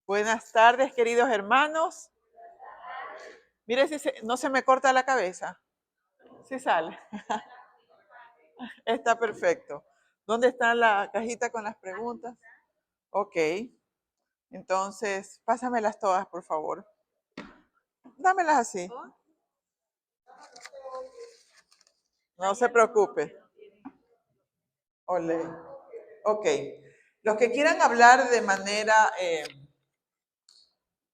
Buenas tardes, queridos hermanos. Mire si no se me corta la cabeza. Sí sale. Está perfecto. ¿Dónde está la cajita con las preguntas? Ok. Entonces, pásamelas todas, por favor. Dámelas así. No se preocupe. Ole. Ok. Los que quieran hablar de manera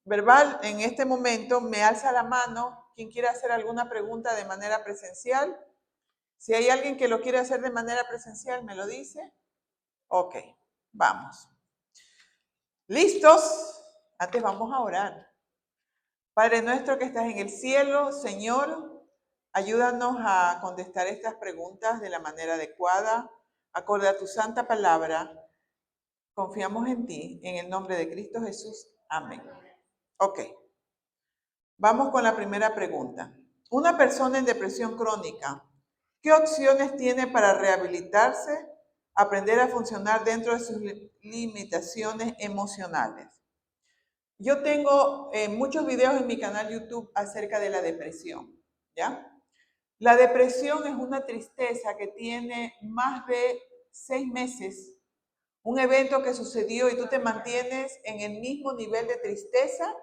verbal en este momento, me alza la mano. ¿Quién quiere hacer alguna pregunta de manera presencial? Si hay alguien que lo quiere hacer de manera presencial, me lo dice. Ok, vamos. ¿Listos? Antes vamos a orar. Padre nuestro que estás en el cielo, Señor, ayúdanos a contestar estas preguntas de la manera adecuada, acorde a tu santa palabra. Confiamos en ti, en el nombre de Cristo Jesús. Amén. Ok, vamos con la primera pregunta. Una persona en depresión crónica, ¿qué opciones tiene para rehabilitarse, aprender a funcionar dentro de sus limitaciones emocionales? Yo tengo muchos videos en mi canal YouTube acerca de la depresión, ¿ya? La depresión es una tristeza que tiene más de 6 meses, un evento que sucedió y tú te mantienes en el mismo nivel de tristeza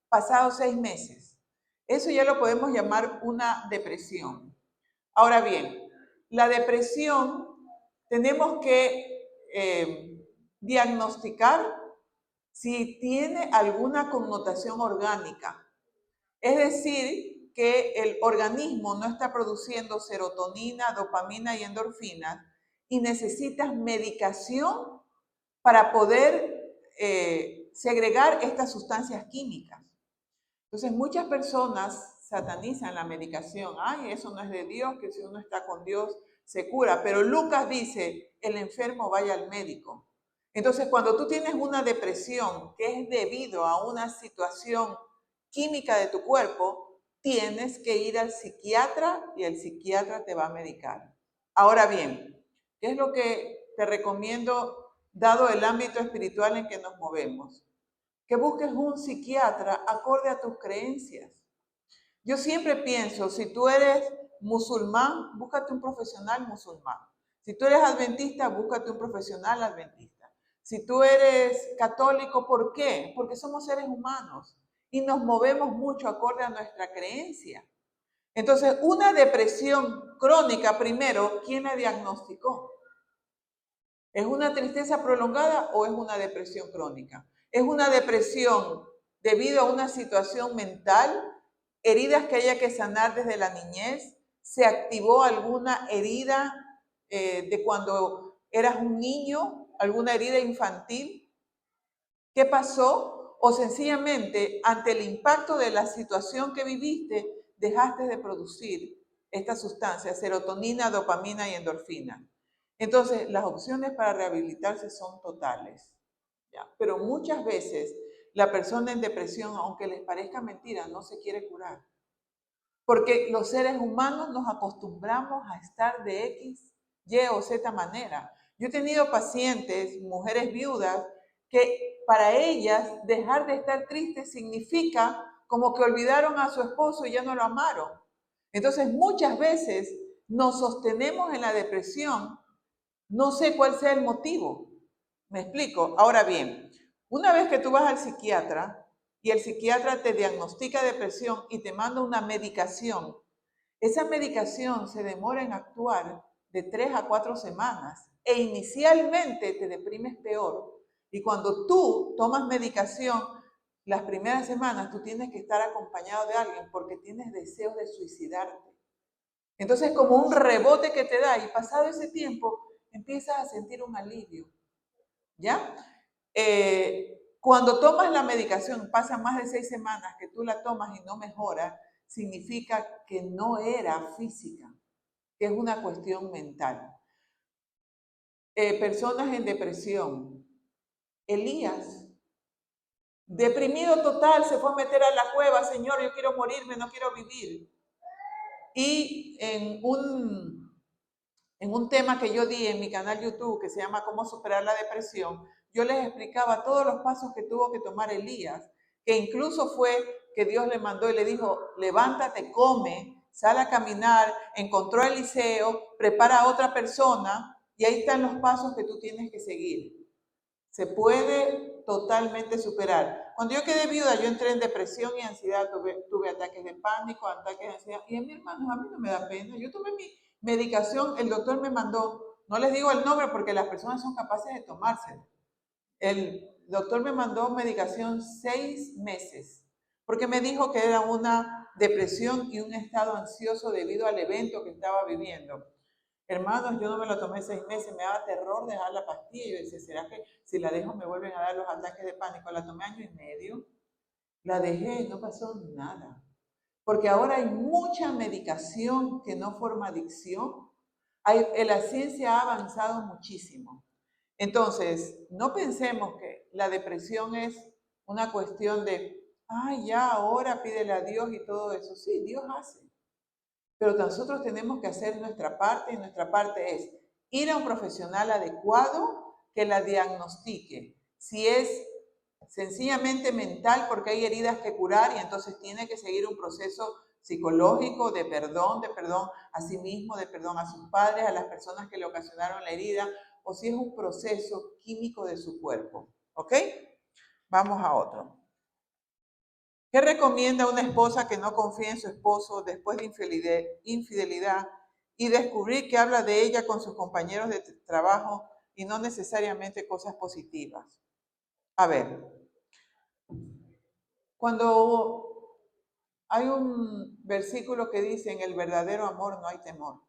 pasados 6 meses. Eso ya lo podemos llamar una depresión. Ahora bien, la depresión tenemos que diagnosticar si tiene alguna connotación orgánica. Es decir, que el organismo no está produciendo serotonina, dopamina y endorfinas y necesitas medicación para poder segregar estas sustancias químicas. Entonces, muchas personas satanizan la medicación. Ay, eso no es de Dios, que si uno está con Dios se cura. Pero Lucas dice, el enfermo vaya al médico. Entonces, cuando tú tienes una depresión que es debido a una situación química de tu cuerpo, tienes que ir al psiquiatra y el psiquiatra te va a medicar. Ahora bien, ¿qué es lo que te recomiendo dado el ámbito espiritual en que nos movemos? Que busques un psiquiatra acorde a tus creencias. Yo siempre pienso, si tú eres musulmán, búscate un profesional musulmán. Si tú eres adventista, búscate un profesional adventista. Si tú eres católico, ¿por qué? Porque somos seres humanos y nos movemos mucho acorde a nuestra creencia. Entonces, una depresión crónica, primero, ¿quién la diagnosticó? ¿Es una tristeza prolongada o es una depresión crónica? ¿Es una depresión debido a una situación mental? ¿Heridas que haya que sanar desde la niñez? ¿Se activó alguna herida de cuando eras un niño? ¿Alguna herida infantil? ¿Qué pasó? O sencillamente, ante el impacto de la situación que viviste, dejaste de producir estas sustancias, serotonina, dopamina y endorfina. Entonces, las opciones para rehabilitarse son totales, ¿ya? Pero muchas veces la persona en depresión, aunque les parezca mentira, no se quiere curar. Porque los seres humanos nos acostumbramos a estar de X, Y o Z manera. Yo he tenido pacientes, mujeres viudas, que para ellas dejar de estar tristes significa como que olvidaron a su esposo y ya no lo amaron. Entonces muchas veces nos sostenemos en la depresión. No sé cuál sea el motivo. ¿Me explico? Ahora bien, una vez que tú vas al psiquiatra y el psiquiatra te diagnostica depresión y te manda una medicación, esa medicación se demora en actuar de 3 a 4 semanas e inicialmente te deprimes peor. Y cuando tú tomas medicación, las primeras semanas tú tienes que estar acompañado de alguien porque tienes deseos de suicidarte. Entonces, como un rebote que te da y pasado ese tiempo, empiezas a sentir un alivio, ¿ya? Cuando tomas la medicación, pasan más de 6 semanas que tú la tomas y no mejora, significa que no era física, que es una cuestión mental. Personas en depresión. Elías, deprimido total, se fue a meter a la cueva, Señor, yo quiero morirme, no quiero vivir. Y en un tema que yo di en mi canal YouTube que se llama Cómo superar la depresión, yo les explicaba todos los pasos que tuvo que tomar Elías, que incluso fue que Dios le mandó y le dijo, levántate, come, sal a caminar, encontró a Eliseo, prepara a otra persona, y ahí están los pasos que tú tienes que seguir. Se puede totalmente superar. Cuando yo quedé viuda, yo entré en depresión y ansiedad, tuve ataques de pánico, ataques de ansiedad, y a mi hermano, a mí no me da pena. Yo tomé mi medicación, el doctor me mandó, no les digo el nombre porque las personas son capaces de tomárselo. El doctor me mandó medicación 6 meses, porque me dijo que era una depresión y un estado ansioso debido al evento que estaba viviendo. Hermanos, yo no me lo tomé 6 meses, me daba terror dejar la pastilla. Yo decía, ¿será que si la dejo me vuelven a dar los ataques de pánico? La tomé 1 año y medio, la dejé, no pasó nada. Porque ahora hay mucha medicación que no forma adicción. La ciencia ha avanzado muchísimo. Entonces, no pensemos que la depresión es una cuestión de, ay, ya, ahora pídele a Dios y todo eso. Sí, Dios hace. Pero nosotros tenemos que hacer nuestra parte y nuestra parte es ir a un profesional adecuado que la diagnostique. Si es sencillamente mental porque hay heridas que curar y entonces tiene que seguir un proceso psicológico de perdón a sí mismo, de perdón a sus padres, a las personas que le ocasionaron la herida, o si es un proceso químico de su cuerpo. ¿Ok? Vamos a otro. ¿Qué recomienda una esposa que no confía en su esposo después de infidelidad y descubrir que habla de ella con sus compañeros de trabajo y no necesariamente cosas positivas? A ver, cuando hay un versículo que dice, en el verdadero amor no hay temor.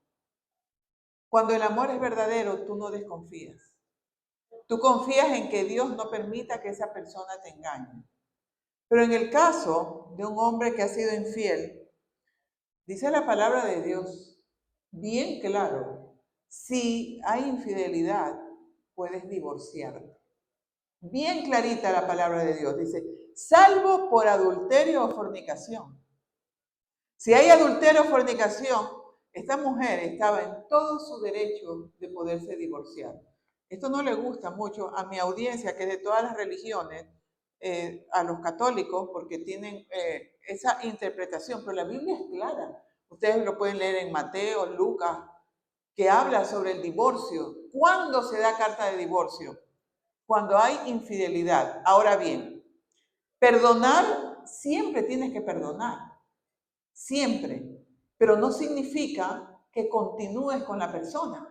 Cuando el amor es verdadero, tú no desconfías. Tú confías en que Dios no permita que esa persona te engañe. Pero en el caso de un hombre que ha sido infiel, dice la palabra de Dios bien claro, si hay infidelidad, puedes divorciarte. Bien clarita la palabra de Dios, dice, salvo por adulterio o fornicación. Si hay adulterio o fornicación, esta mujer estaba en todo su derecho de poderse divorciar. Esto no le gusta mucho a mi audiencia, que es de todas las religiones, a los católicos, porque tienen esa interpretación, pero la Biblia es clara. Ustedes lo pueden leer en Mateo, Lucas, que habla sobre el divorcio. ¿Cuándo se da carta de divorcio? Cuando hay infidelidad. Ahora bien, perdonar, siempre tienes que perdonar, siempre, pero no significa que continúes con la persona.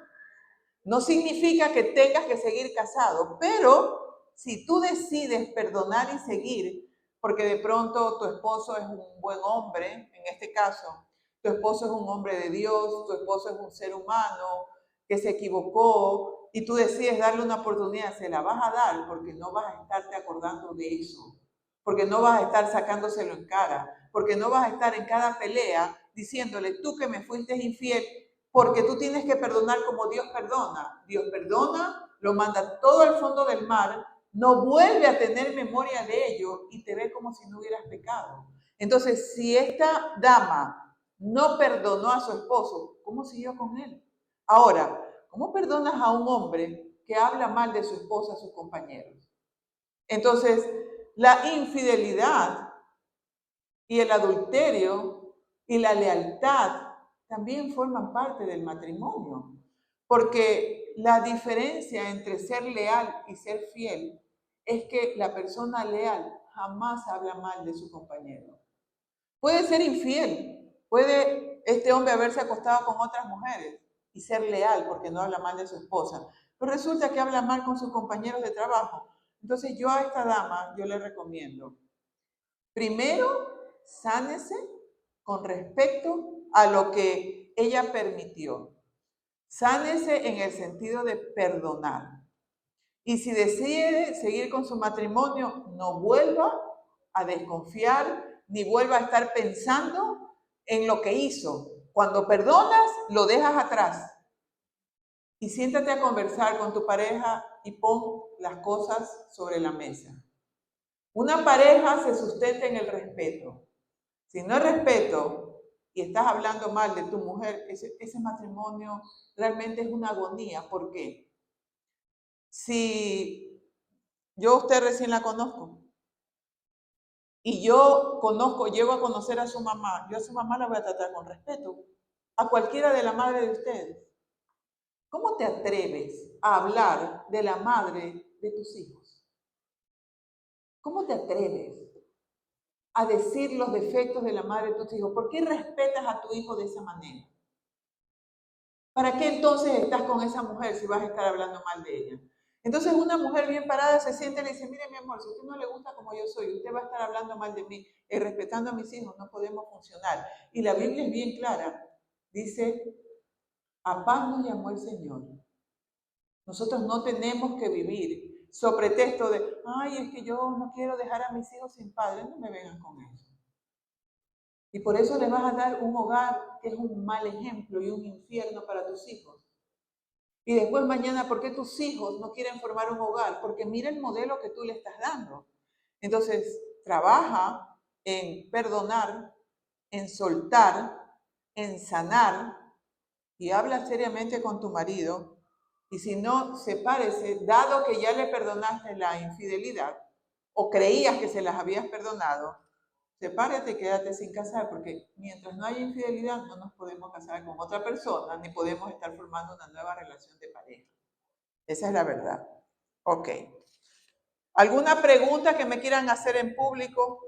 No significa que tengas que seguir casado, pero si tú decides perdonar y seguir, porque de pronto tu esposo es un buen hombre, en este caso, tu esposo es un hombre de Dios, tu esposo es un ser humano que se equivocó y tú decides darle una oportunidad, se la vas a dar porque no vas a estarte acordando de eso, porque no vas a estar sacándoselo en cara, porque no vas a estar en cada pelea diciéndole, tú que me fuiste infiel, porque tú tienes que perdonar como Dios perdona. Dios perdona, lo manda todo al fondo del mar, no vuelve a tener memoria de ello y te ve como si no hubieras pecado. Entonces, si esta dama no perdonó a su esposo, ¿cómo siguió con él? Ahora, ¿cómo perdonas a un hombre que habla mal de su esposa a sus compañeros? Entonces, la infidelidad y el adulterio y la lealtad también forman parte del matrimonio, porque la diferencia entre ser leal y ser fiel es que la persona leal jamás habla mal de su compañero. Puede ser infiel, puede este hombre haberse acostado con otras mujeres y ser leal porque no habla mal de su esposa, pero resulta que habla mal con sus compañeros de trabajo. Entonces yo a esta dama, yo le recomiendo, primero, sánese con respecto a lo que ella permitió. Sánese en el sentido de perdonar. Y si decide seguir con su matrimonio, no vuelva a desconfiar ni vuelva a estar pensando en lo que hizo. Cuando perdonas, lo dejas atrás. Y siéntate a conversar con tu pareja y pon las cosas sobre la mesa. Una pareja se sustenta en el respeto. Si no hay respeto y estás hablando mal de tu mujer, ese matrimonio realmente es una agonía. ¿Por qué? Si Yo a usted recién la conozco. Y yo conozco, llego a conocer a su mamá. Yo a su mamá la voy a tratar con respeto. A cualquiera de la madre de ustedes. ¿Cómo te atreves a hablar de la madre de tus hijos? ¿Cómo te atreves a decir los defectos de la madre de tus hijos? ¿Por qué respetas a tu hijo de esa manera? ¿Para qué entonces estás con esa mujer si vas a estar hablando mal de ella? Entonces una mujer bien parada se siente y le dice, mire mi amor, si a usted no le gusta como yo soy, usted va a estar hablando mal de mí, respetando a mis hijos, no podemos funcionar. Y la Biblia es bien clara, dice, a paz nos llamó el Señor. Nosotros no tenemos que vivir sobre pretexto de, ay, es que yo no quiero dejar a mis hijos sin padre, no me vengan con eso. Y por eso les vas a dar un hogar que es un mal ejemplo y un infierno para tus hijos. Y después mañana, ¿por qué tus hijos no quieren formar un hogar? Porque mira el modelo que tú le estás dando. Entonces, trabaja en perdonar, en soltar, en sanar y habla seriamente con tu marido. Y si no, sepárese, dado que ya le perdonaste la infidelidad o creías que se las habías perdonado, sepárate y quédate sin casar, porque mientras no haya infidelidad no nos podemos casar con otra persona ni podemos estar formando una nueva relación de pareja. Esa es la verdad. Ok. ¿Alguna pregunta que me quieran hacer en público?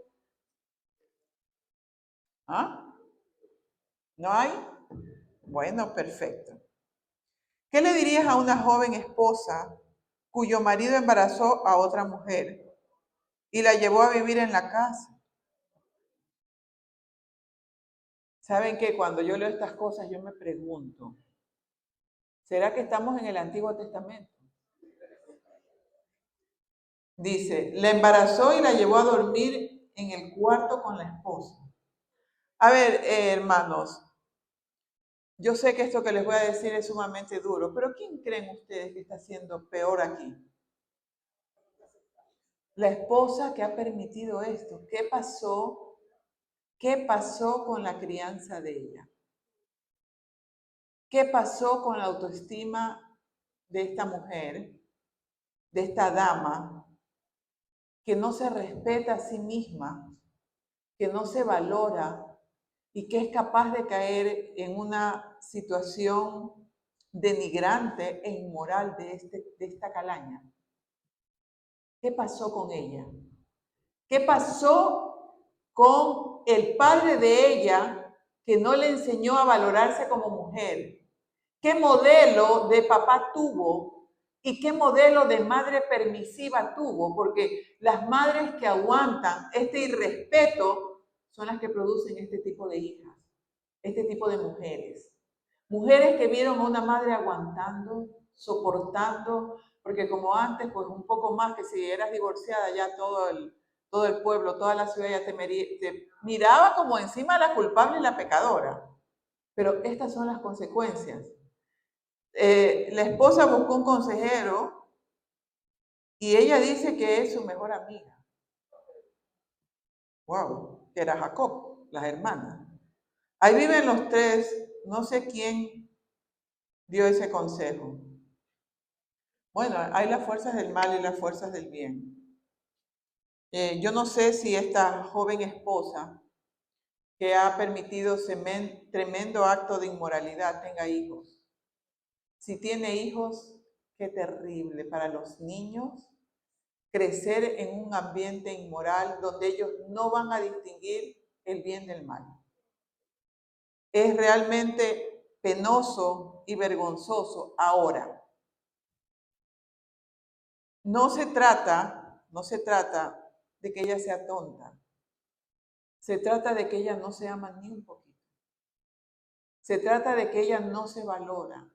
¿Ah? ¿No hay? Bueno, perfecto. ¿Qué le dirías a una joven esposa cuyo marido embarazó a otra mujer y la llevó a vivir en la casa? ¿Saben qué? Cuando yo leo estas cosas yo me pregunto, ¿será que estamos en el Antiguo Testamento? Dice, la embarazó y la llevó a dormir en el cuarto con la esposa. A ver, hermanos, yo sé que esto que les voy a decir es sumamente duro, pero ¿quién creen ustedes que está siendo peor aquí? La esposa que ha permitido esto. ¿Qué pasó? ¿Qué pasó con la crianza de ella? ¿Qué pasó con la autoestima de esta mujer, de esta dama, que no se respeta a sí misma, que no se valora y que es capaz de caer en una situación denigrante e inmoral de esta calaña? ¿Qué pasó con ella? ¿Qué pasó con el padre de ella que no le enseñó a valorarse como mujer? ¿Qué modelo de papá tuvo y qué modelo de madre permisiva tuvo? Porque las madres que aguantan este irrespeto son las que producen este tipo de hijas, este tipo de mujeres. Mujeres que vieron a una madre aguantando, soportando, porque como antes, pues un poco más que si eras divorciada, ya todo el pueblo, toda la ciudad ya te miraba como encima la culpable y la pecadora. Pero estas son las consecuencias. La esposa buscó un consejero y ella dice que es su mejor amiga. Wow, que era Jacob, las hermanas. Ahí viven los tres, no sé quién dio ese consejo. Bueno, hay las fuerzas del mal y las fuerzas del bien. Yo no sé si esta joven esposa que ha permitido tremendo acto de inmoralidad tenga hijos. Si tiene hijos, qué terrible para los niños crecer en un ambiente inmoral donde ellos no van a distinguir el bien del mal. Es realmente penoso y vergonzoso. Ahora, no se trata de que ella sea tonta. Se trata de que ella no se ama ni un poquito. Se trata de que ella no se valora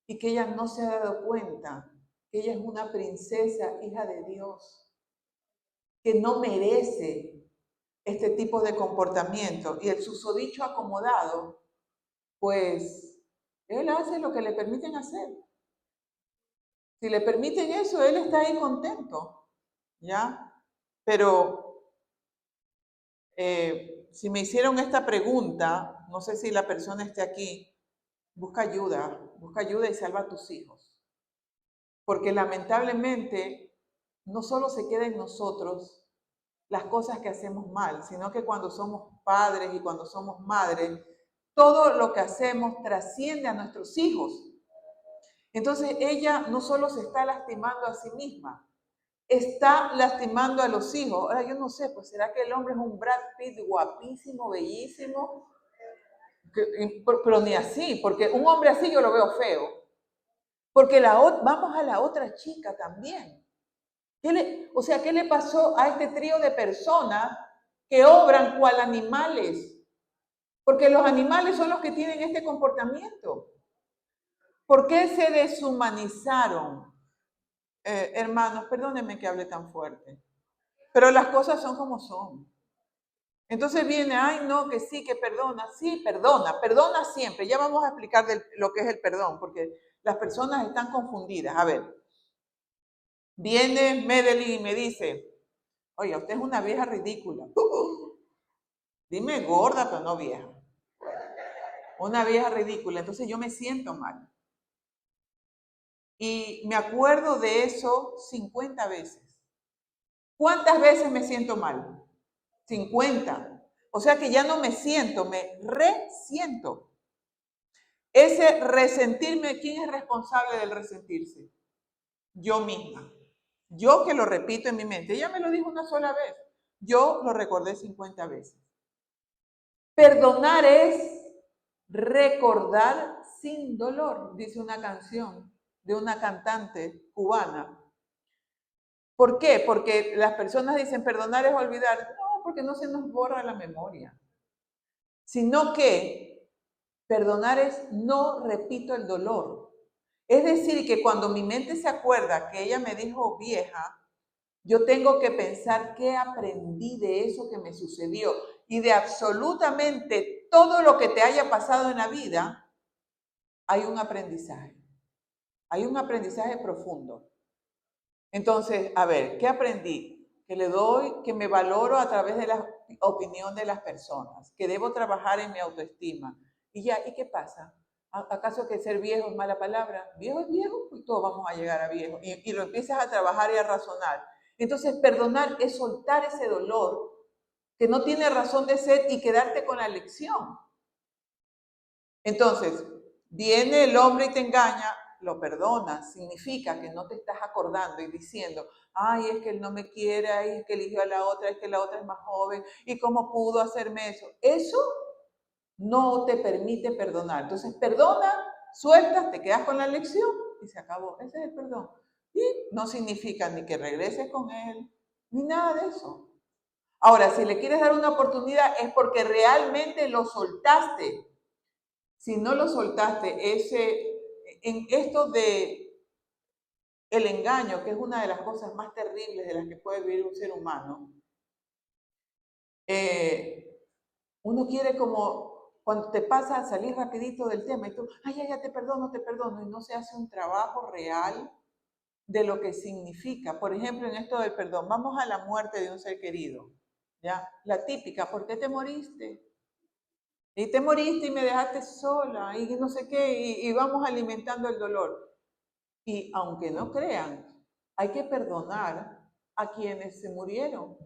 y que ella no se ha dado cuenta que ella es una princesa, hija de Dios, que no merece este tipo de comportamiento. Y el susodicho acomodado, pues, él hace lo que le permiten hacer. Si le permiten eso, él está ahí contento, ¿ya? Pero si me hicieron esta pregunta, no sé si la persona esté aquí, busca ayuda y salva a tus hijos. Porque lamentablemente no solo se queda en nosotros las cosas que hacemos mal, sino que cuando somos padres y cuando somos madres, todo lo que hacemos trasciende a nuestros hijos. Entonces ella no solo se está lastimando a sí misma, está lastimando a los hijos. Ahora yo no sé, pues será que el hombre es un Brad Pitt guapísimo, bellísimo, pero ni así, porque un hombre así yo lo veo feo. Porque vamos a la otra chica también. ¿Qué le pasó a este trío de personas que obran cual animales? Porque los animales son los que tienen este comportamiento. ¿Por qué se deshumanizaron? Hermanos, perdónenme que hable tan fuerte, pero las cosas son como son. Entonces viene, ay no, que sí, que perdona. Sí, perdona siempre. Ya vamos a explicar lo que es el perdón, porque las personas están confundidas. A ver, viene Medellín y me dice, oye, usted es una vieja ridícula. Dime gorda, pero no vieja. Una vieja ridícula. Entonces yo me siento mal. Y me acuerdo de eso 50 veces. ¿Cuántas veces me siento mal? 50. O sea que ya no me siento, me resiento. Ese resentirme, ¿quién es responsable del resentirse? Yo misma. Yo que lo repito en mi mente. Ella me lo dijo una sola vez. Yo lo recordé 50 veces. Perdonar es recordar sin dolor, dice una canción de una cantante cubana. ¿Por qué? Porque las personas dicen perdonar es olvidar. No, porque no se nos borra la memoria. Sino que perdonar es no repito el dolor. Es decir, que cuando mi mente se acuerda que ella me dijo vieja, yo tengo que pensar qué aprendí de eso que me sucedió. Y de absolutamente todo lo que te haya pasado en la vida, hay un aprendizaje. Hay un aprendizaje profundo. Entonces, a ver, ¿qué aprendí? Que me valoro a través de la opinión de las personas, que debo trabajar en mi autoestima. Y ya, ¿y qué pasa? ¿Acaso que ser viejo es mala palabra? Viejo es viejo, pues todos vamos a llegar a viejo. Y lo empiezas a trabajar y a razonar. Entonces, perdonar es soltar ese dolor que no tiene razón de ser y quedarte con la lección. Entonces, viene el hombre y te engaña, lo perdonas, significa que no te estás acordando y diciendo, ay, es que él no me quiere, ay, es que eligió a la otra, es que la otra es más joven, y cómo pudo hacerme eso. Eso no te permite perdonar. Entonces, perdona, sueltas, te quedas con la lección y se acabó. Ese es el perdón. Y no significa ni que regreses con él, ni nada de eso. Ahora, si le quieres dar una oportunidad es porque realmente lo soltaste. Si no lo soltaste, en esto de el engaño, que es una de las cosas más terribles de las que puede vivir un ser humano, uno quiere como, cuando te pasa a salir rapidito del tema y tú, ay, ya te perdono, y no se hace un trabajo real de lo que significa. Por ejemplo, en esto del perdón, vamos a la muerte de un ser querido, ¿ya? La típica, ¿por qué te moriste? Y te moriste y me dejaste sola y no sé qué, y vamos alimentando el dolor. Y aunque no crean, hay que perdonar a quienes se murieron.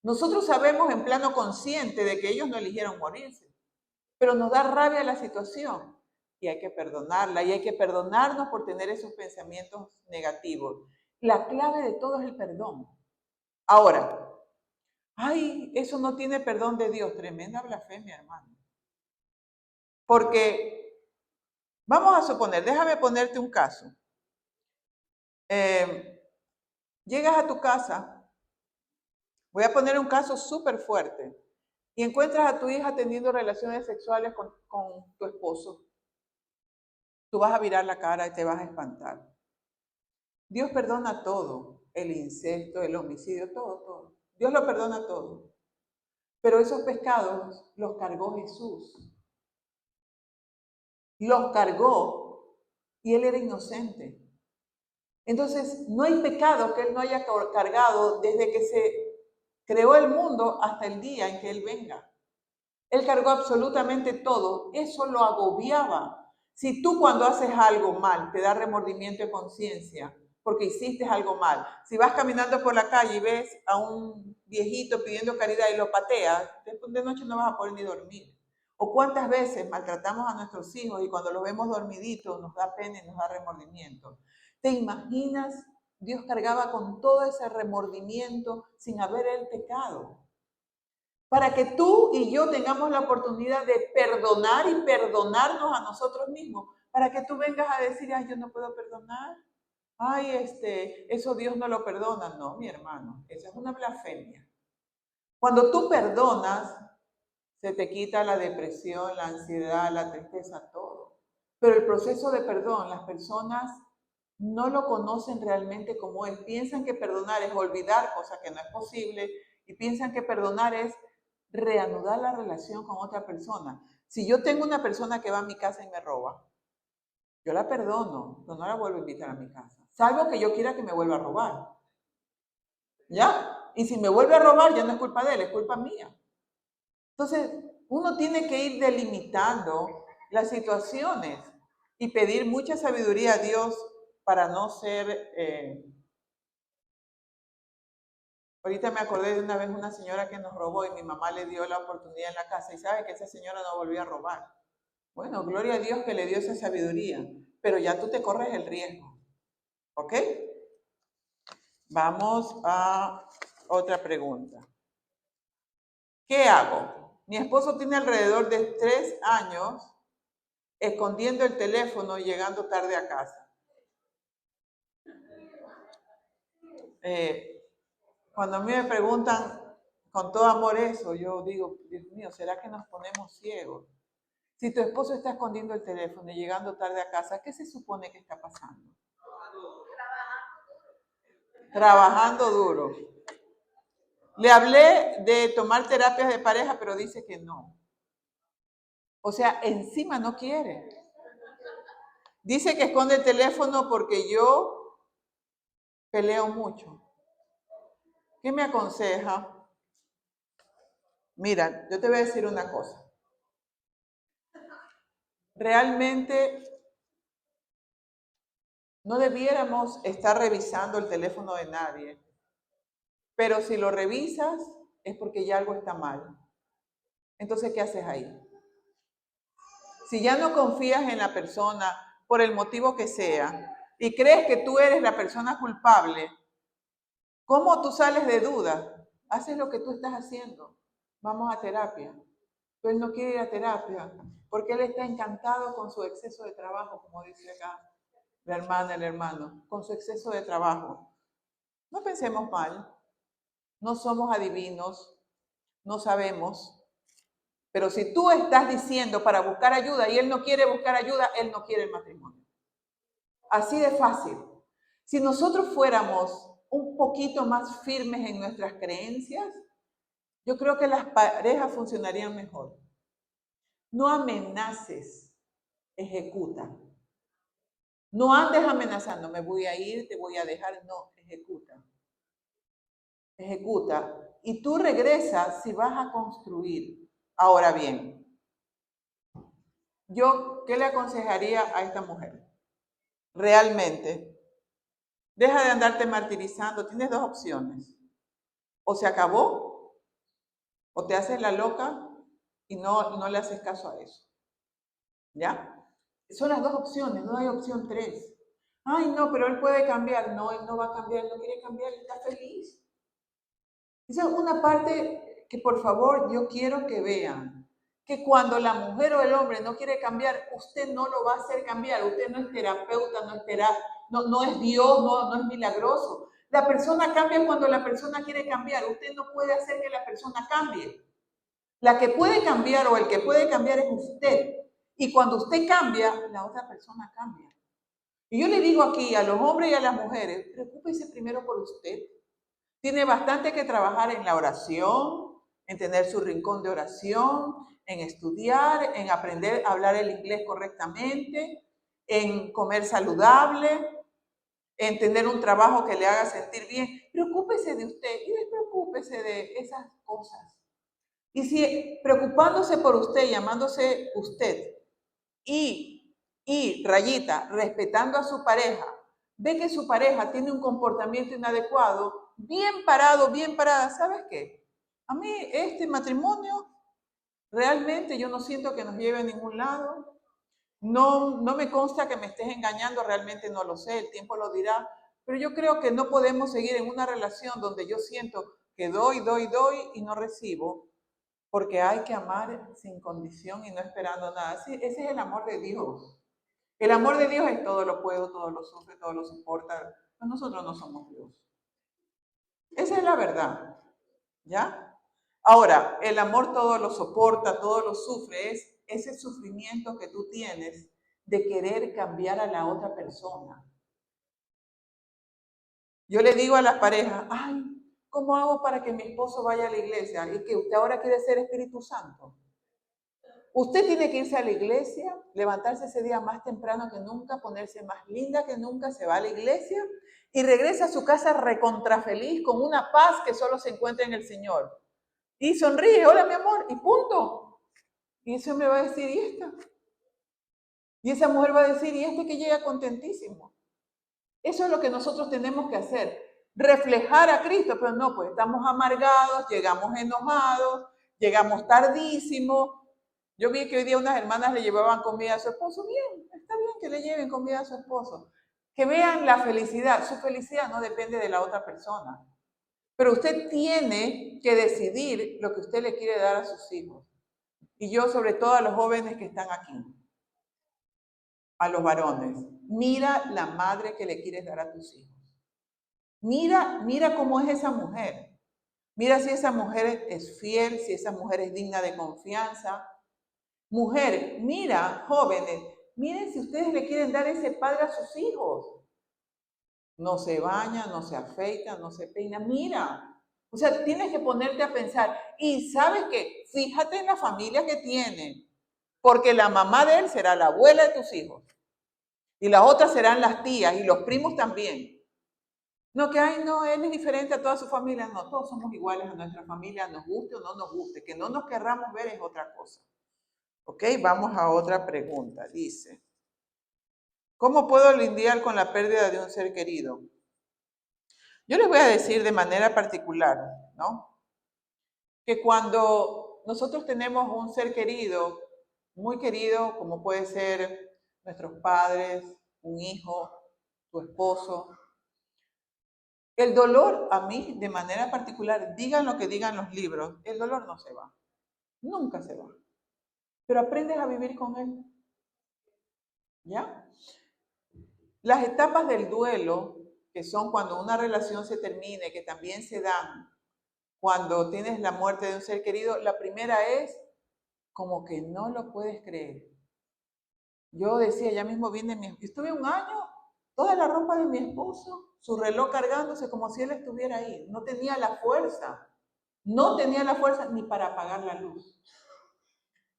Nosotros sabemos en plano consciente de que ellos no eligieron morirse, pero nos da rabia la situación y hay que perdonarla y hay que perdonarnos por tener esos pensamientos negativos. La clave de todo es el perdón. Ahora, ay, eso no tiene perdón de Dios. Tremenda blasfemia, hermano. Porque, vamos a suponer, déjame ponerte un caso. Llegas a tu casa, voy a poner un caso súper fuerte, y encuentras a tu hija teniendo relaciones sexuales con tu esposo. Tú vas a virar la cara y te vas a espantar. Dios perdona todo, el incesto, el homicidio, todo. Dios lo perdona todo. Pero esos pecados los cargó Jesús. Los cargó y él era inocente. Entonces, no hay pecado que él no haya cargado desde que se creó el mundo hasta el día en que él venga. Él cargó absolutamente todo. Eso lo agobiaba. Si tú cuando haces algo mal te da remordimiento de conciencia, porque hiciste algo mal. Si vas caminando por la calle y ves a un viejito pidiendo caridad y lo pateas, después de noche no vas a poder ni dormir. O cuántas veces maltratamos a nuestros hijos y cuando los vemos dormiditos nos da pena y nos da remordimiento. ¿Te imaginas? Dios cargaba con todo ese remordimiento sin haber él pecado. Para que tú y yo tengamos la oportunidad de perdonar y perdonarnos a nosotros mismos. Para que tú vengas a decir, ay, yo no puedo perdonar. Ay, eso Dios no lo perdona. No, mi hermano, esa es una blasfemia. Cuando tú perdonas, se te quita la depresión, la ansiedad, la tristeza, todo. Pero el proceso de perdón, las personas no lo conocen realmente como es. Piensan que perdonar es olvidar, cosa que no es posible, y piensan que perdonar es reanudar la relación con otra persona. Si yo tengo una persona que va a mi casa y me roba, yo la perdono, pero no la vuelvo a invitar a mi casa. Salvo que yo quiera que me vuelva a robar. ¿Ya? Y si me vuelve a robar, ya no es culpa de él, es culpa mía. Entonces, uno tiene que ir delimitando las situaciones y pedir mucha sabiduría a Dios para no ser... Ahorita me acordé de una vez una señora que nos robó y mi mamá le dio la oportunidad en la casa y sabe que esa señora no volvió a robar. Bueno, gloria a Dios que le dio esa sabiduría, pero ya tú te corres el riesgo. ¿Ok? Vamos a otra pregunta. ¿Qué hago? Mi esposo tiene alrededor de 3 años escondiendo el teléfono y llegando tarde a casa. Cuando a mí me preguntan con todo amor eso, yo digo, Dios mío, ¿será que nos ponemos ciegos? Si tu esposo está escondiendo el teléfono y llegando tarde a casa, ¿qué se supone que está pasando? Trabajando duro. Le hablé de tomar terapias de pareja, pero dice que no. O sea, encima no quiere. Dice que esconde el teléfono porque yo peleo mucho. ¿Qué me aconseja? Mira, yo te voy a decir una cosa. Realmente no debiéramos estar revisando el teléfono de nadie, pero si lo revisas es porque ya algo está mal. Entonces, ¿qué haces ahí? Si ya no confías en la persona por el motivo que sea y crees que tú eres la persona culpable, ¿cómo tú sales de duda? Haces lo que tú estás haciendo. Vamos a terapia. Pero él no quiere ir a terapia porque él está encantado con su exceso de trabajo, como dice acá la hermana, el hermano, con su exceso de trabajo. No pensemos mal, no somos adivinos, no sabemos, pero si tú estás diciendo para buscar ayuda y él no quiere buscar ayuda, él no quiere el matrimonio. Así de fácil. Si nosotros fuéramos un poquito más firmes en nuestras creencias, yo creo que las parejas funcionarían mejor. No amenaces, ejecuta. No andes amenazando, me voy a ir, te voy a dejar, no, ejecuta. Ejecuta. Y tú regresas si vas a construir. Ahora bien, yo, ¿qué le aconsejaría a esta mujer? Realmente, deja de andarte martirizando. Tienes 2 opciones. O se acabó, o te haces la loca y no le haces caso a eso. ¿Ya? Son las 2 opciones, no hay opción 3. Ay, no, pero él puede cambiar. No, él no va a cambiar, él no quiere cambiar, él está feliz. Esa es una parte que por favor yo quiero que vean. Que cuando la mujer o el hombre no quiere cambiar, usted no lo va a hacer cambiar. Usted no es terapeuta, no es Dios, no es milagroso. La persona cambia cuando la persona quiere cambiar. Usted no puede hacer que la persona cambie. La que puede cambiar o el que puede cambiar es usted. Y cuando usted cambia, la otra persona cambia. Y yo le digo aquí a los hombres y a las mujeres, preocúpese primero por usted. Tiene bastante que trabajar en la oración, en tener su rincón de oración, en estudiar, en aprender a hablar el inglés correctamente, en comer saludable, en tener un trabajo que le haga sentir bien. Preocúpese de usted y despreocúpese de esas cosas. Y si preocupándose por usted, llamándose usted, y rayita, respetando a su pareja, ve que su pareja tiene un comportamiento inadecuado, bien parado, bien parada, ¿sabes qué? A mí este matrimonio realmente yo no siento que nos lleve a ningún lado. No, no me consta que me estés engañando, realmente no lo sé, el tiempo lo dirá, pero yo creo que no podemos seguir en una relación donde yo siento que doy y no recibo, porque hay que amar sin condición y no esperando nada. Sí, ese es el amor de Dios. El amor de Dios es todo lo puedo, todo lo sufre, todo lo soporta. Pero nosotros no somos Dios. Esa es la verdad, ¿ya? Ahora, el amor todo lo soporta, todo lo sufre, es ese sufrimiento que tú tienes de querer cambiar a la otra persona. Yo le digo a las parejas, ay, ¿cómo hago para que mi esposo vaya a la iglesia? Y que usted ahora quiere ser Espíritu Santo. Usted tiene que irse a la iglesia, levantarse ese día más temprano que nunca, ponerse más linda que nunca, se va a la iglesia y regresa a su casa recontrafeliz con una paz que solo se encuentra en el Señor. Y sonríe, hola mi amor, y punto. Y ese hombre va a decir, ¿y esta? Y esa mujer va a decir, ¿y este que llega contentísimo? Eso es lo que nosotros tenemos que hacer, reflejar a Cristo, pero no, pues estamos amargados, llegamos enojados, llegamos tardísimo. Yo vi que hoy día unas hermanas le llevaban comida a su esposo, bien, está bien que le lleven comida a su esposo. Que vean la felicidad, su felicidad no depende de la otra persona, pero usted tiene que decidir lo que usted le quiere dar a sus hijos. Y yo sobre todo a los jóvenes que están aquí, a los varones, mira la madre que le quieres dar a tus hijos. Mira cómo es esa mujer. Mira si esa mujer es fiel, si esa mujer es digna de confianza. Mujer, mira, jóvenes, miren si ustedes le quieren dar ese padre a sus hijos. No se baña, no se afeita, no se peina. Mira, o sea, tienes que ponerte a pensar. Y sabes que, fíjate en la familia que tienen, porque la mamá de él será la abuela de tus hijos. Y las otras serán las tías y los primos también. No, que ay, no, él es diferente a toda su familia. No, todos somos iguales a nuestra familia, nos guste o no nos guste. Que no nos querramos ver es otra cosa. Ok, vamos a otra pregunta. Dice, ¿cómo puedo lidiar con la pérdida de un ser querido? Yo les voy a decir de manera particular, ¿no? Que cuando nosotros tenemos un ser querido, muy querido, como puede ser nuestros padres, un hijo, tu esposo, el dolor a mí, de manera particular, digan lo que digan los libros, el dolor no se va, nunca se va, pero aprendes a vivir con él, ¿ya? Las etapas del duelo, que son cuando una relación se termine, que también se dan cuando tienes la muerte de un ser querido, la primera es como que no lo puedes creer. Yo decía, ya mismo viene estuve un año, toda la ropa de mi esposo, su reloj cargándose como si él estuviera ahí, no tenía la fuerza. No tenía la fuerza ni para apagar la luz.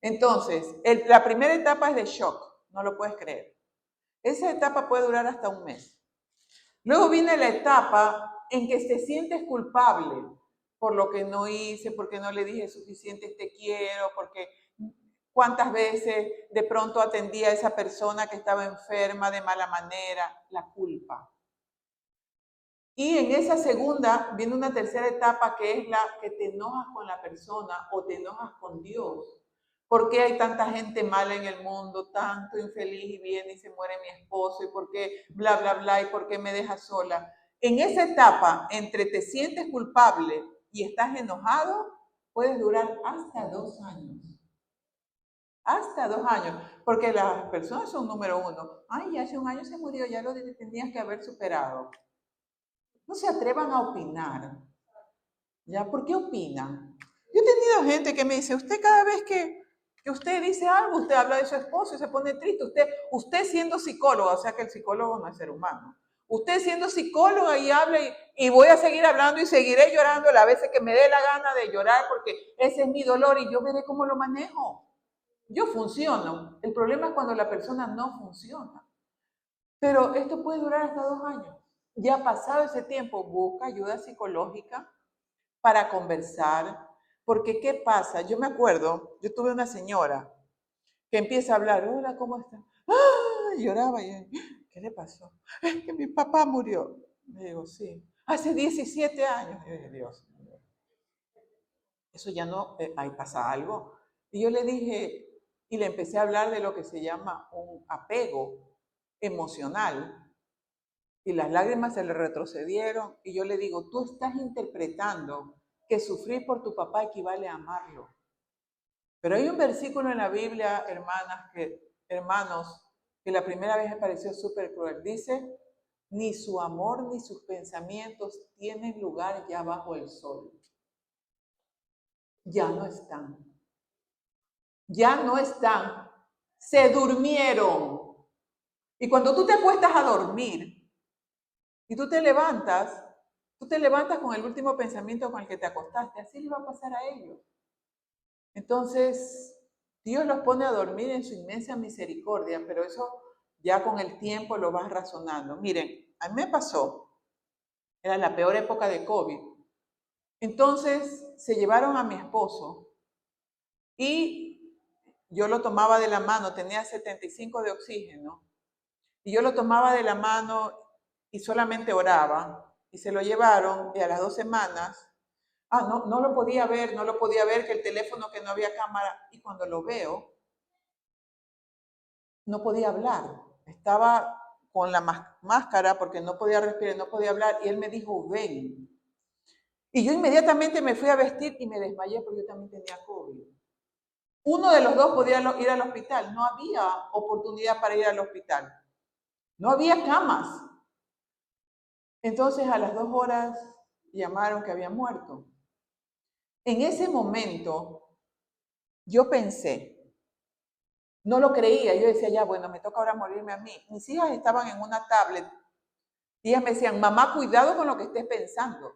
Entonces, la primera etapa es de shock, no lo puedes creer. Esa etapa puede durar hasta un mes. Luego viene la etapa en que te sientes culpable por lo que no hice, porque no le dije suficiente te quiero, porque cuántas veces de pronto atendí a esa persona que estaba enferma de mala manera, la culpa. Y en esa segunda viene una tercera etapa que es la que te enojas con la persona o te enojas con Dios. ¿Por qué hay tanta gente mala en el mundo, tanto infeliz y viene y se muere mi esposo? ¿Y por qué bla, bla, bla? ¿Y por qué me dejas sola? En esa etapa, entre te sientes culpable y estás enojado, puedes durar hasta 2 años. Hasta 2 años. Porque las personas son número uno. Ay, hace un año se murió, ya lo tenías que haber superado. No se atrevan a opinar. ¿Ya? ¿Por qué opinan? Yo he tenido gente que me dice, usted cada vez que usted dice algo, usted habla de su esposo y se pone triste. Usted siendo psicóloga, o sea que el psicólogo no es ser humano. Usted siendo psicóloga y habla y voy a seguir hablando y seguiré llorando las veces que me dé la gana de llorar porque ese es mi dolor y yo veré cómo lo manejo. Yo funciono. El problema es cuando la persona no funciona. Pero esto puede durar hasta 2 años. Ya pasado ese tiempo, busca ayuda psicológica para conversar. Porque, ¿qué pasa? Yo me acuerdo, yo tuve una señora que empieza a hablar, hola, ¿cómo está? ¡Ah! Lloraba. ¿Qué ¿qué le pasó? Es que mi papá murió. Le digo, sí. Hace 17 años. Y yo dije, Dios, eso ya no, ahí pasa algo. Y yo le dije, y le empecé a hablar de lo que se llama un apego emocional. Y las lágrimas se le retrocedieron. Y yo le digo, tú estás interpretando que sufrir por tu papá equivale a amarlo. Pero hay un versículo en la Biblia, hermanos, que la primera vez me pareció súper cruel. Dice, ni su amor ni sus pensamientos tienen lugar ya bajo el sol. Ya no están. Ya no están. Se durmieron. Y cuando tú te acuestas a dormir y tú te levantas con el último pensamiento con el que te acostaste. Así le va a pasar a ellos. Entonces, Dios los pone a dormir en su inmensa misericordia, pero eso ya con el tiempo lo vas razonando. Miren, a mí me pasó, era la peor época de COVID. Entonces, se llevaron a mi esposo y yo lo tomaba de la mano, tenía 75 de oxígeno, y yo lo tomaba de la mano y solamente oraba, y se lo llevaron, y a las 2 semanas, no lo podía ver, que el teléfono, que no había cámara, y cuando lo veo, no podía hablar, estaba con la máscara porque no podía respirar, no podía hablar, y él me dijo, ven. Y yo inmediatamente me fui a vestir y me desmayé porque yo también tenía COVID. Uno de los dos podía ir al hospital, no había oportunidad para ir al hospital, no había camas. Entonces a las 2 horas llamaron que había muerto. En ese momento yo pensé, no lo creía, yo decía, ya bueno, me toca ahora morirme a mí. Mis hijas estaban en una tablet y ellas me decían, mamá, cuidado con lo que estés pensando.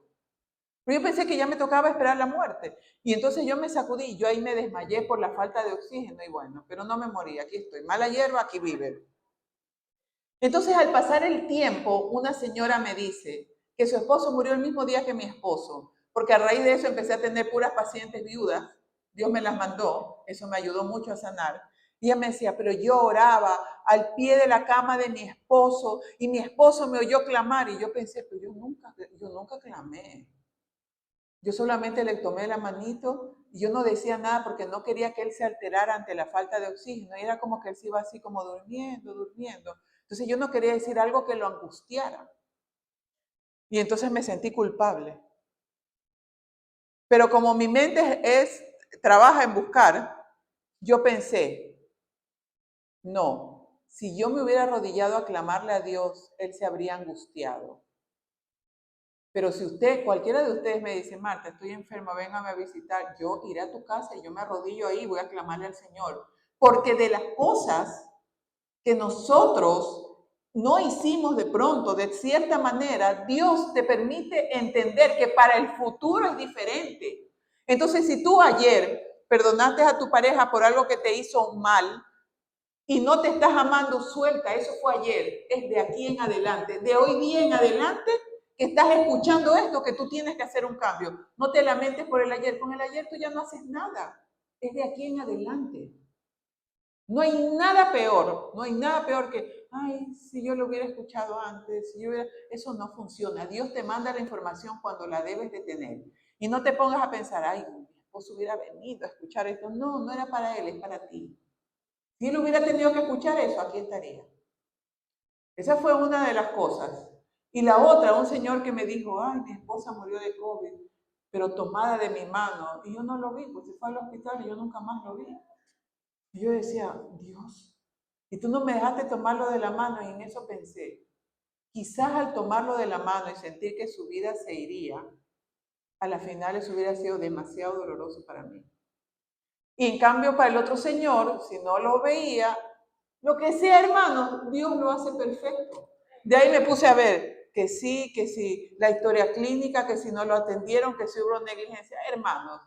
Pero yo pensé que ya me tocaba esperar la muerte. Y entonces yo me sacudí, yo ahí me desmayé por la falta de oxígeno y bueno, pero no me morí, aquí estoy. Mala hierba, aquí vive. Entonces al pasar el tiempo, una señora me dice que su esposo murió el mismo día que mi esposo, porque a raíz de eso empecé a tener puras pacientes viudas. Dios me las mandó, eso me ayudó mucho a sanar. Y ella me decía, pero yo oraba al pie de la cama de mi esposo y mi esposo me oyó clamar. Y yo pensé, pero yo nunca clamé. Yo solamente le tomé la manito y yo no decía nada porque no quería que él se alterara ante la falta de oxígeno. Y era como que él se iba así como durmiendo, durmiendo. Entonces yo no quería decir algo que lo angustiara. Y entonces me sentí culpable. Pero como mi mente trabaja en buscar, yo pensé, no, si yo me hubiera arrodillado a clamarle a Dios, él se habría angustiado. Pero si cualquiera de ustedes me dice, Marta, estoy enferma, véngame a visitar, yo iré a tu casa y yo me arrodillo ahí y voy a clamarle al Señor. Porque de las cosas que nosotros no hicimos de pronto, de cierta manera, Dios te permite entender que para el futuro es diferente. Entonces, si tú ayer perdonaste a tu pareja por algo que te hizo mal y no te estás amando, suelta, eso fue ayer, es de aquí en adelante, de hoy día en adelante que estás escuchando esto, que tú tienes que hacer un cambio. No te lamentes por el ayer, con el ayer tú ya no haces nada, es de aquí en adelante. No hay nada peor, no hay nada peor que, ay, si yo lo hubiera escuchado antes, eso no funciona. Dios te manda la información cuando la debes de tener. Y no te pongas a pensar, ay, mi esposo hubiera venido a escuchar esto. No, no era para él, es para ti. Si él hubiera tenido que escuchar eso, aquí estaría. Esa fue una de las cosas. Y la otra, un señor que me dijo, ay, mi esposa murió de COVID, pero tomada de mi mano. Y yo no lo vi, pues se fue al hospital y yo nunca más lo vi. Y yo decía, Dios, y tú no me dejaste tomarlo de la mano, y en eso pensé, quizás al tomarlo de la mano y sentir que su vida se iría, a la final eso hubiera sido demasiado doloroso para mí. Y en cambio para el otro señor, si no lo veía, lo que sea, hermano, Dios lo hace perfecto. De ahí me puse a ver que sí, la historia clínica, que si no lo atendieron, que si hubo negligencia. Hermanos,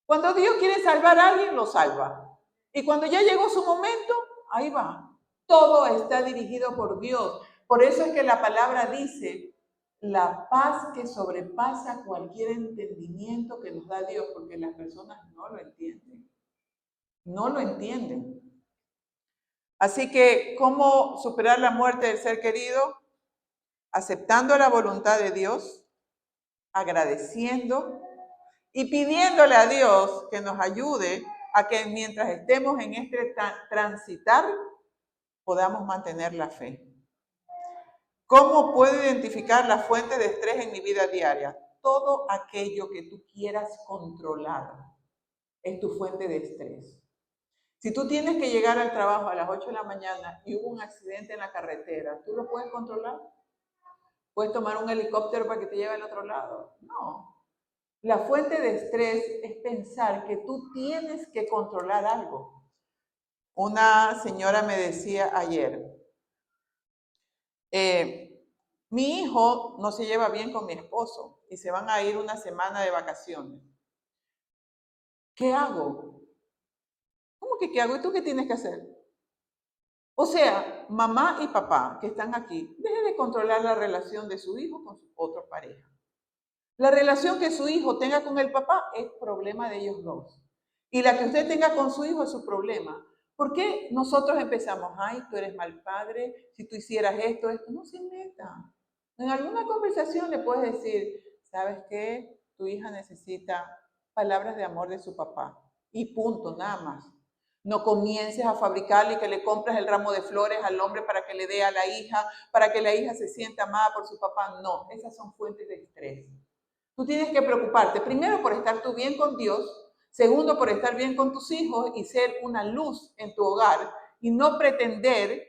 cuando Dios quiere salvar a alguien, lo salva. Y cuando ya llegó su momento, ahí va. Todo está dirigido por Dios. Por eso es que la palabra dice, la paz que sobrepasa cualquier entendimiento que nos da Dios, porque las personas no lo entienden. No lo entienden. Así que, ¿cómo superar la muerte del ser querido? Aceptando la voluntad de Dios, agradeciendo y pidiéndole a Dios que nos ayude a que mientras estemos en este transitar, podamos mantener la fe. ¿Cómo puedo identificar la fuente de estrés en mi vida diaria? Todo aquello que tú quieras controlar es tu fuente de estrés. Si tú tienes que llegar al trabajo a las 8 de la mañana y hubo un accidente en la carretera, ¿tú lo puedes controlar? ¿Puedes tomar un helicóptero para que te lleve al otro lado? No. La fuente de estrés es pensar que tú tienes que controlar algo. Una señora me decía ayer, mi hijo no se lleva bien con mi esposo y se van a ir una semana de vacaciones. ¿Qué hago? ¿Cómo que qué hago? ¿Y tú qué tienes que hacer? O sea, mamá y papá que están aquí, dejen de controlar la relación de su hijo con su otra pareja. La relación que su hijo tenga con el papá es problema de ellos dos. Y la que usted tenga con su hijo es su problema. ¿Por qué nosotros empezamos? Ay, tú eres mal padre, si tú hicieras esto, no se meta. En alguna conversación le puedes decir, ¿sabes qué? Tu hija necesita palabras de amor de su papá. Y punto, nada más. No comiences a fabricarle y que le compres el ramo de flores al hombre para que le dé a la hija, para que la hija se sienta amada por su papá. No, esas son fuentes de estrés. Tú tienes que preocuparte, primero, por estar tú bien con Dios, segundo, por estar bien con tus hijos y ser una luz en tu hogar y no pretender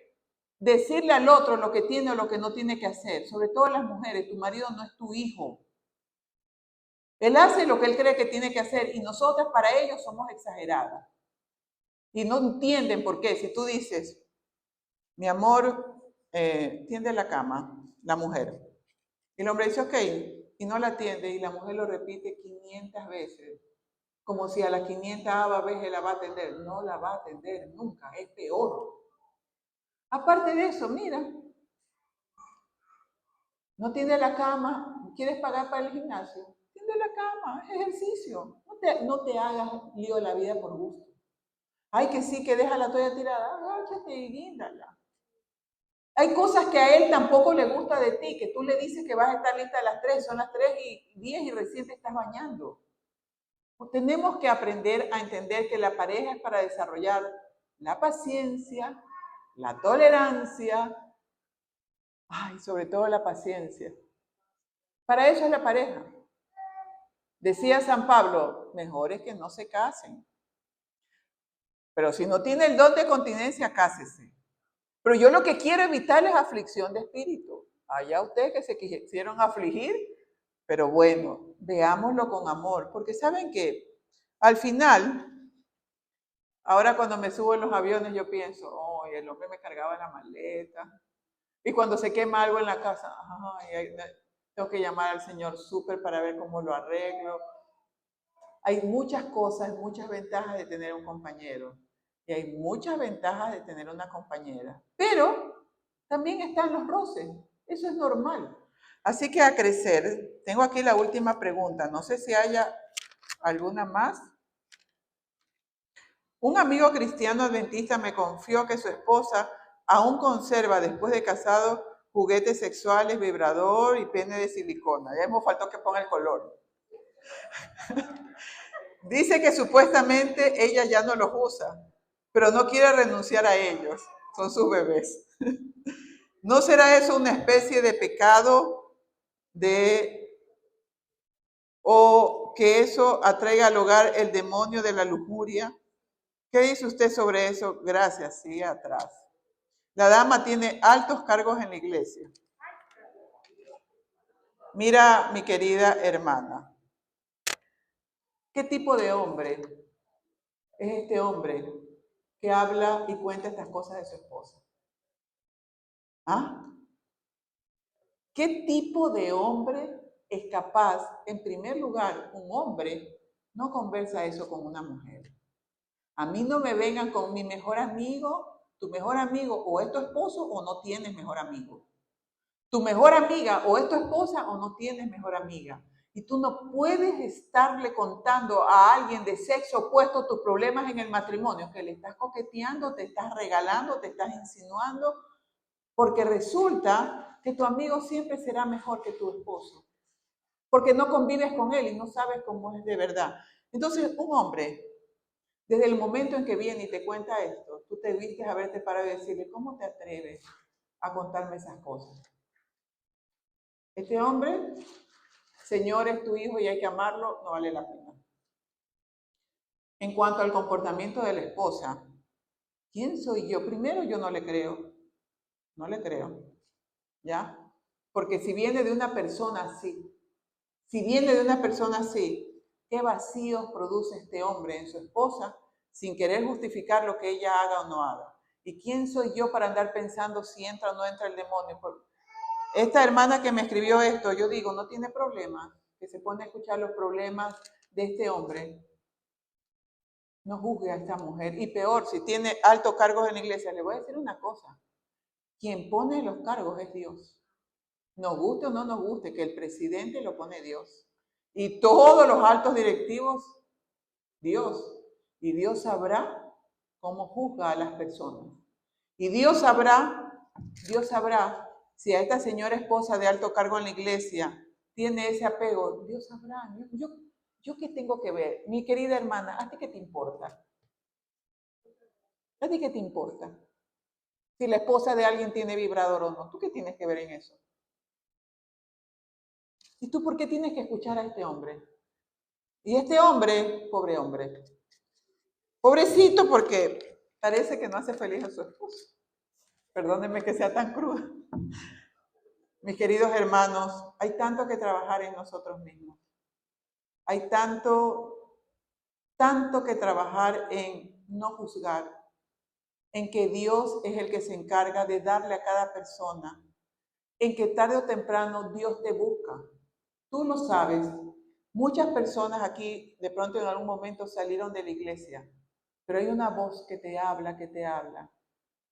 decirle al otro lo que tiene o lo que no tiene que hacer. Sobre todo las mujeres, tu marido no es tu hijo. Él hace lo que él cree que tiene que hacer y nosotras para ellos somos exageradas. Y no entienden por qué. Si tú dices, mi amor, tiende la cama, la mujer. Y el hombre dice, ok, y no la atiende y la mujer lo repite 500 veces. Como si a la 500ª vez la va a atender. No la va a atender nunca, es peor. Aparte de eso, mira, no tiende la cama, ¿quieres pagar para el gimnasio? Tiende la cama, es ejercicio. No te hagas lío de la vida por gusto. Ay, que sí, que deja la toalla tirada, agáchate y guíndala. Hay cosas que a él tampoco le gusta de ti, que tú le dices que vas a estar lista a las 3, son las 3:10 y recién te estás bañando. Tenemos que aprender a entender que la pareja es para desarrollar la paciencia, la tolerancia, sobre todo la paciencia. Para eso es la pareja. Decía San Pablo, mejor es que no se casen. Pero si no tiene el don de continencia, cásese. Pero yo lo que quiero evitar es aflicción de espíritu. Allá ustedes que se quisieron afligir, pero bueno, veámoslo con amor. Porque saben que al final, ahora cuando me subo en los aviones yo pienso, oh, el hombre me cargaba la maleta. Y cuando se quema algo en la casa, tengo que llamar al señor súper para ver cómo lo arreglo. Hay muchas cosas, muchas ventajas de tener un compañero. Y hay muchas ventajas de tener una compañera. Pero también están los roces. Eso es normal. Así que a crecer. Tengo aquí la última pregunta. No sé si haya alguna más. Un amigo cristiano adventista me confió que su esposa aún conserva, después de casado, juguetes sexuales, vibrador y pene de silicona. Ya hemos faltado que ponga el color. Dice que supuestamente ella ya no los usa, pero no quiere renunciar a ellos. Son sus bebés. ¿No será eso una especie de pecado o que eso atraiga al hogar el demonio de la lujuria? ¿Qué dice usted sobre eso? Gracias, sigue atrás. La dama tiene altos cargos en la iglesia. Mira, mi querida hermana, ¿qué tipo de hombre es este hombre que habla y cuenta estas cosas de su esposa? ¿Ah? ¿Qué tipo de hombre es capaz, en primer lugar, un hombre no conversa eso con una mujer? A mí no me vengan con mi mejor amigo, tu mejor amigo o es tu esposo o no tienes mejor amigo. Tu mejor amiga o es tu esposa o no tienes mejor amiga. Y tú no puedes estarle contando a alguien de sexo opuesto tus problemas en el matrimonio, que le estás coqueteando, te estás regalando, te estás insinuando, porque resulta que tu amigo siempre será mejor que tu esposo, porque no convives con él y no sabes cómo es de verdad. Entonces, un hombre, desde el momento en que viene y te cuenta esto, tú te vistes a verte parado y decirle, ¿cómo te atreves a contarme esas cosas? Este hombre, Señor, es tu hijo y hay que amarlo, no vale la pena. En cuanto al comportamiento de la esposa, ¿quién soy yo? Primero, yo no le creo, ¿ya? Porque si viene de una persona así, ¿qué vacíos produce este hombre en su esposa sin querer justificar lo que ella haga o no haga? ¿Y quién soy yo para andar pensando si entra o no entra el demonio? Esta hermana que me escribió esto, yo digo, no tiene problema, que se pone a escuchar los problemas de este hombre. No juzgue a esta mujer. Y peor, si tiene altos cargos en la iglesia, le voy a decir una cosa. Quien pone los cargos es Dios. Nos guste o no nos guste, que el presidente lo pone Dios. Y todos los altos directivos, Dios. Y Dios sabrá cómo juzga a las personas. Y Dios sabrá si a esta señora esposa de alto cargo en la iglesia tiene ese apego. Dios sabrá. ¿Yo qué tengo que ver? Mi querida hermana, ¿a ti qué te importa? ¿A ti qué te importa? Si la esposa de alguien tiene vibrador o no, ¿tú qué tienes que ver en eso? ¿Y tú por qué tienes que escuchar a este hombre? Y este hombre, pobre hombre, pobrecito porque parece que no hace feliz a su esposo. Perdónenme que sea tan cruda. Mis queridos hermanos, hay tanto que trabajar en nosotros mismos. Hay tanto que trabajar en no juzgar, en que Dios es el que se encarga de darle a cada persona, en que tarde o temprano Dios te busca. Tú lo sabes. Muchas personas aquí de pronto en algún momento salieron de la iglesia, pero hay una voz que te habla, que te habla.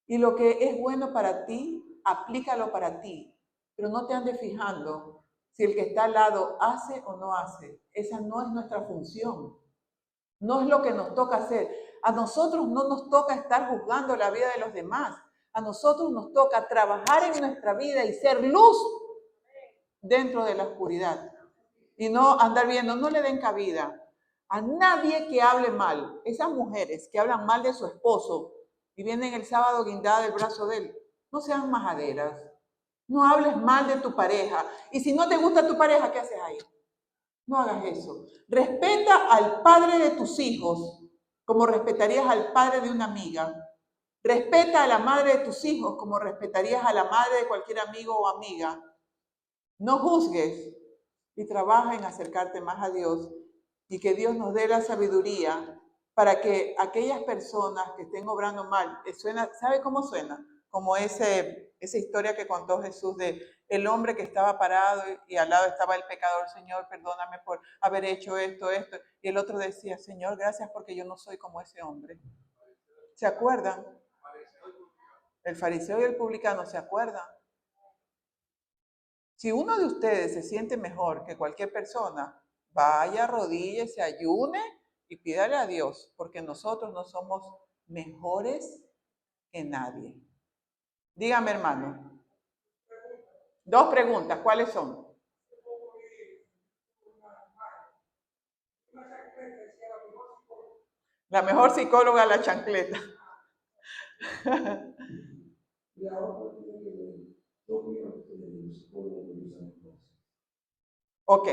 Y lo que es bueno para ti, aplícalo para ti, pero no te andes fijando si el que está al lado hace o no hace. Esa no es nuestra función. No es lo que nos toca hacer. A nosotros no nos toca estar juzgando la vida de los demás. A nosotros nos toca trabajar en nuestra vida y ser luz dentro de la oscuridad. Y no andar viendo, no le den cabida a nadie que hable mal. Esas mujeres que hablan mal de su esposo y vienen el sábado guindada del brazo de él, no sean majaderas. No hables mal de tu pareja. Y si no te gusta tu pareja, ¿qué haces ahí? No hagas eso. Respeta al padre de tus hijos como respetarías al padre de una amiga. Respeta a la madre de tus hijos como respetarías a la madre de cualquier amigo o amiga. No juzgues y trabaja en acercarte más a Dios y que Dios nos dé la sabiduría para que aquellas personas que estén obrando mal, suena, ¿sabe cómo suena? Como esa historia que contó Jesús de el hombre que estaba parado y al lado estaba el pecador, Señor, perdóname por haber hecho esto, y el otro decía, Señor, gracias porque yo no soy como ese hombre. ¿Se acuerdan? El fariseo y el publicano, ¿se acuerdan? Si uno de ustedes se siente mejor que cualquier persona, vaya, arrodíllese, ayune y pídale a Dios, porque nosotros no somos mejores que nadie. Dígame, hermano. Dos preguntas, ¿cuáles son? La mejor psicóloga, la chancleta. Ok,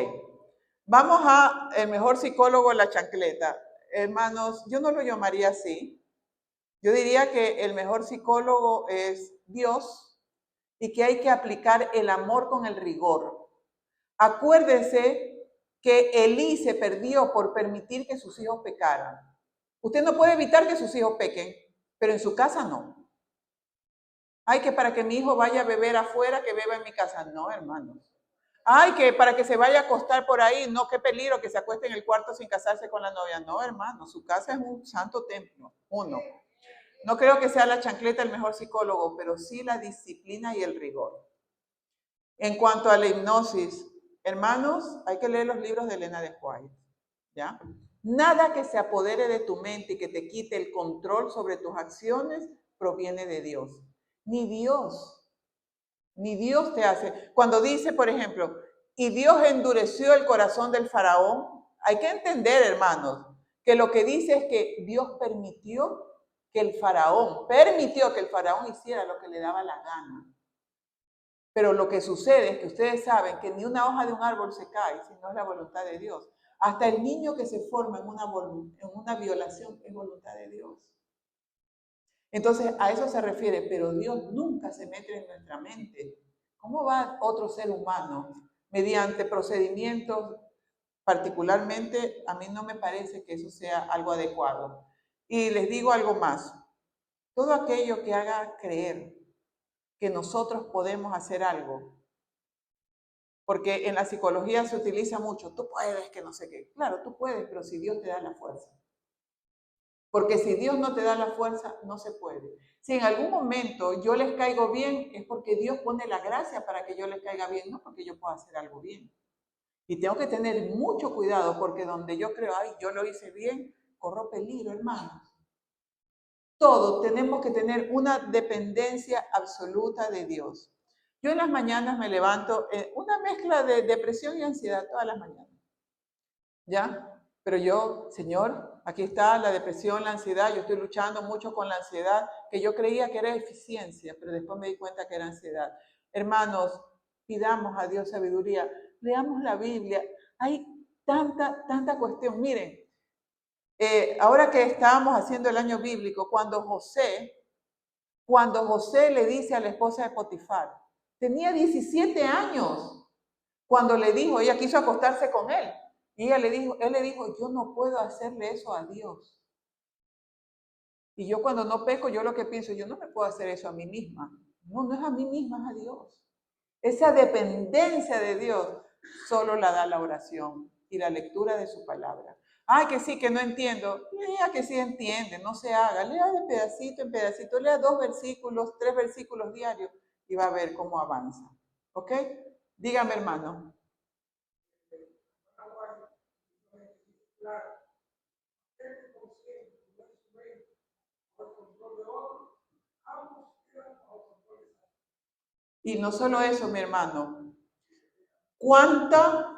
vamos a el mejor psicólogo, la chancleta. Hermanos, yo no lo llamaría así. Yo diría que el mejor psicólogo es Dios y que hay que aplicar el amor con el rigor. Acuérdese que Elí se perdió por permitir que sus hijos pecaran. Usted no puede evitar que sus hijos pequen, pero en su casa no. Ay, que para que mi hijo vaya a beber afuera, que beba en mi casa. No, hermanos. Ay, que para que se vaya a acostar por ahí, no, qué peligro que se acueste en el cuarto sin casarse con la novia. No, hermano, su casa es un santo templo. Uno. No creo que sea la chancleta el mejor psicólogo, pero sí la disciplina y el rigor. En cuanto a la hipnosis, Hermanos, hay que leer los libros de Elena de White, ¿ya? Nada que se apodere de tu mente y que te quite el control sobre tus acciones proviene de Dios. Ni Dios te hace. Cuando dice, por ejemplo, y Dios endureció el corazón del faraón, hay que entender, hermanos, que lo que dice es que Dios permitió que el faraón hiciera lo que le daba la gana. Pero lo que sucede es que ustedes saben que ni una hoja de un árbol se cae si no es la voluntad de Dios. Hasta el niño que se forma en una violación es voluntad de Dios. Entonces, a eso se refiere, pero Dios nunca se mete en nuestra mente. ¿Cómo va otro ser humano mediante procedimientos? Particularmente, a mí no me parece que eso sea algo adecuado. Y les digo algo más. Todo aquello que haga creer que nosotros podemos hacer algo, porque en la psicología se utiliza mucho, tú puedes, que no sé qué. Claro, tú puedes, pero si Dios te da la fuerza. Porque si Dios no te da la fuerza, no se puede. Si en algún momento yo les caigo bien, es porque Dios pone la gracia para que yo les caiga bien, no porque yo pueda hacer algo bien. Y tengo que tener mucho cuidado, porque donde yo creo, ay, yo lo hice bien, corro peligro, hermanos. Todo tenemos que tener una dependencia absoluta de Dios. Yo en las mañanas me levanto, una mezcla de depresión y ansiedad todas las mañanas. ¿Ya? Pero yo, Señor, aquí está la depresión, la ansiedad, yo estoy luchando mucho con la ansiedad, que yo creía que era eficiencia, pero después me di cuenta que era ansiedad. Hermanos, pidamos a Dios sabiduría, leamos la Biblia, hay tanta cuestión. Miren, ahora que estábamos haciendo el año bíblico, cuando José le dice a la esposa de Potifar, tenía 17 años, cuando le dijo, ella quiso acostarse con él, y él le dijo, yo no puedo hacerle eso a Dios. Y yo cuando no peco, yo lo que pienso, yo no me puedo hacer eso a mí misma. No, no es a mí misma, es a Dios. Esa dependencia de Dios solo la da la oración y la lectura de su palabra. Ay, que sí, que no entiendo. Lea que sí entiende, no se haga. Lea de pedacito en pedacito, lea 2 versículos, 3 versículos diarios y va a ver cómo avanza. ¿Ok? Dígame, hermano. Y no solo eso, mi hermano. ¿Cuánto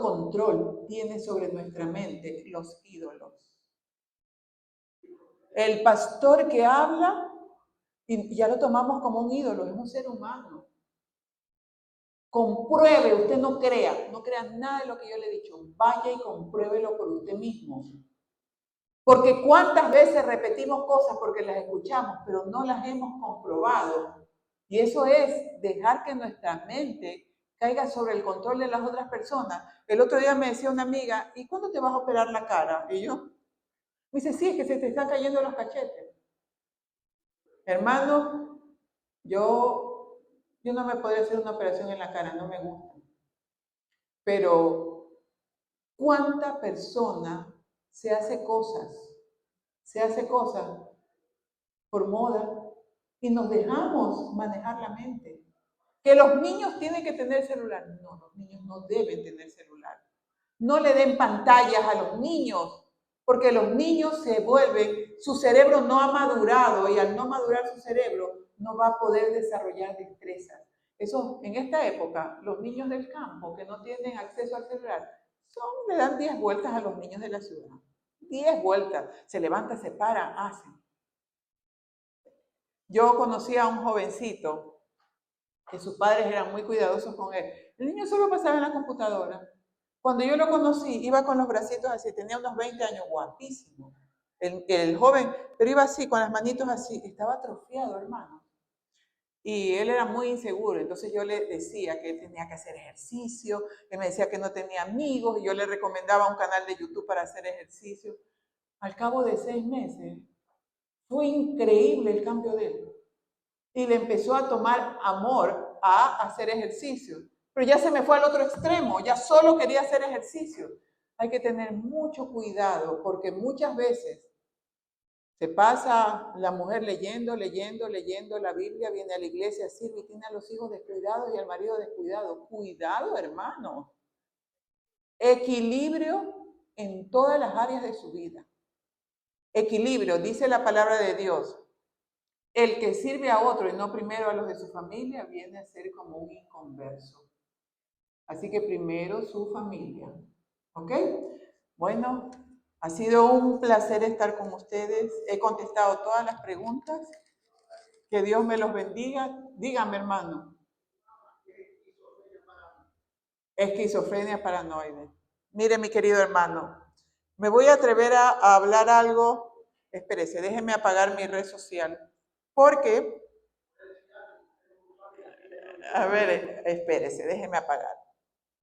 control tiene sobre nuestra mente los ídolos? El pastor que habla, y ya lo tomamos como un ídolo, es un ser humano. Compruebe, usted no crea nada de lo que yo le he dicho. Vaya y compruébelo por usted mismo. Porque cuántas veces repetimos cosas porque las escuchamos, pero no las hemos comprobado. Y eso es dejar que nuestra mente caiga sobre el control de las otras personas. El otro día me decía una amiga, ¿y cuándo te vas a operar la cara? Y yo, me dice, sí, es que se te están cayendo los cachetes. Hermano, yo no me podría hacer una operación en la cara, no me gusta. Pero, ¿cuánta persona se hace cosas por moda y nos dejamos manejar la mente? Que los niños tienen que tener celular. No, los niños no deben tener celular. No le den pantallas a los niños, porque los niños su cerebro no ha madurado y al no madurar su cerebro no va a poder desarrollar destrezas. Eso, en esta época, los niños del campo que no tienen acceso al celular, le dan 10 vueltas a los niños de la ciudad. 10 vueltas. Se levanta, se para, hacen. Yo conocí a un jovencito que sus padres eran muy cuidadosos con él. El niño solo pasaba en la computadora. Cuando yo lo conocí, iba con los bracitos así, tenía unos 20 años, guapísimo. El joven, pero iba así, con las manitos así, estaba atrofiado, hermano. Y él era muy inseguro, entonces yo le decía que él tenía que hacer ejercicio, él me decía que no tenía amigos, y yo le recomendaba un canal de YouTube para hacer ejercicio. Al cabo de 6 meses, fue increíble el cambio de él. Y le empezó a tomar amor a hacer ejercicio. Pero ya se me fue al otro extremo, ya solo quería hacer ejercicio. Hay que tener mucho cuidado porque muchas veces Se pasa la mujer leyendo la Biblia, viene a la iglesia, sirve y tiene a los hijos descuidados y al marido descuidado. Cuidado, hermano. Equilibrio en todas las áreas de su vida. Equilibrio, dice la palabra de Dios. El que sirve a otro y no primero a los de su familia viene a ser como un inconverso. Así que primero su familia. ¿Ok? Bueno, ha sido un placer estar con ustedes. He contestado todas las preguntas. Que Dios me los bendiga. Dígame, hermano. Esquizofrenia paranoide. Mire, mi querido hermano, me voy a atrever a hablar algo. Espérese, déjeme apagar mi red social. Porque, a ver, espérese, déjeme apagar.